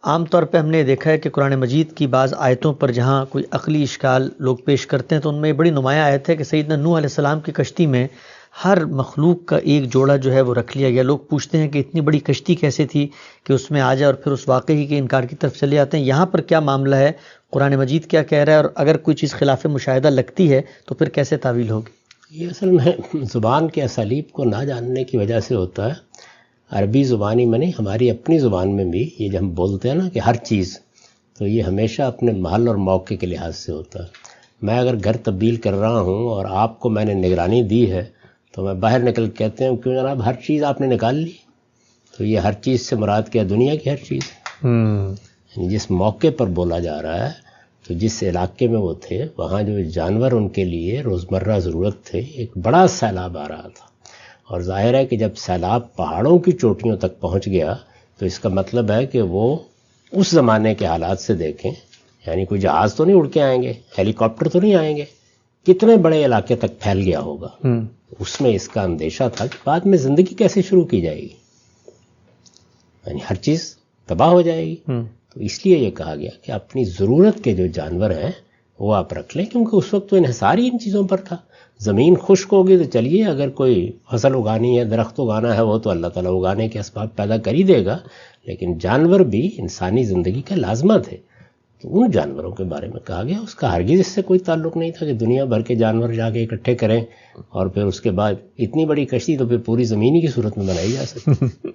عام طور پہ ہم نے دیکھا ہے کہ قرآن مجید کی بعض آیتوں پر جہاں کوئی عقلی اشکال لوگ پیش کرتے ہیں تو ان میں بڑی نمایاں آیت ہے کہ سیدنا نوح علیہ السلام کی کشتی میں ہر مخلوق کا ایک جوڑا جو ہے وہ رکھ لیا گیا۔ لوگ پوچھتے ہیں کہ اتنی بڑی کشتی کیسے تھی کہ اس میں آ جائے، اور پھر اس واقعی کے انکار کی طرف چلے آتے ہیں۔ یہاں پر کیا معاملہ ہے، قرآن مجید کیا کہہ رہا ہے، اور اگر کوئی چیز خلاف مشاہدہ لگتی ہے تو پھر کیسے تعویل ہوگی؟ یہ اصل میں زبان کے اسالیب کو نہ جاننے کی وجہ سے ہوتا ہے۔ عربی زبانی میں نہیں، ہماری اپنی زبان میں بھی یہ جب ہم بولتے ہیں نا کہ ہر چیز، تو یہ ہمیشہ اپنے محل اور موقع کے لحاظ سے ہوتا ہے۔ میں اگر گھر تبدیل کر رہا ہوں اور آپ کو میں نے نگرانی دی ہے تو میں باہر نکل کے کہتے ہیں کیوں جناب ہر چیز آپ نے نکال لی، تو یہ ہر چیز سے مراد کیا؟ دنیا کی ہر چیز۔ یعنی جس موقع پر بولا جا رہا ہے، تو جس علاقے میں وہ تھے وہاں جو جانور ان کے لیے روزمرہ ضرورت تھے، ایک بڑا سیلاب آ رہا تھا، اور ظاہر ہے کہ جب سیلاب پہاڑوں کی چوٹیوں تک پہنچ گیا تو اس کا مطلب ہے کہ وہ اس زمانے کے حالات سے دیکھیں، یعنی کوئی جہاز تو نہیں اڑ کے آئیں گے، ہیلی کاپٹر تو نہیں آئیں گے، کتنے بڑے علاقے تک پھیل گیا ہوگا۔ اس میں اس کا اندیشہ تھا کہ بعد میں زندگی کیسے شروع کی جائے گی، یعنی ہر چیز تباہ ہو جائے گی۔ تو اس لیے یہ کہا گیا کہ اپنی ضرورت کے جو جانور ہیں وہ آپ رکھ لیں، کیونکہ اس وقت تو انحصار ہی ان چیزوں پر تھا۔ زمین خشک ہوگی تو چلیے، اگر کوئی فصل اگانی ہے، درخت اگانا ہے، وہ تو اللہ تعالیٰ اگانے کے اسباب پیدا کر ہی دے گا، لیکن جانور بھی انسانی زندگی کا لازمہ تھے۔ تو ان جانوروں کے بارے میں کہا گیا، اس کا ہرگز اس سے کوئی تعلق نہیں تھا کہ دنیا بھر کے جانور جا کے اکٹھے کریں اور پھر اس کے بعد اتنی بڑی کشتی تو پھر پوری زمین ہی کی صورت میں بنائی جا سکتی۔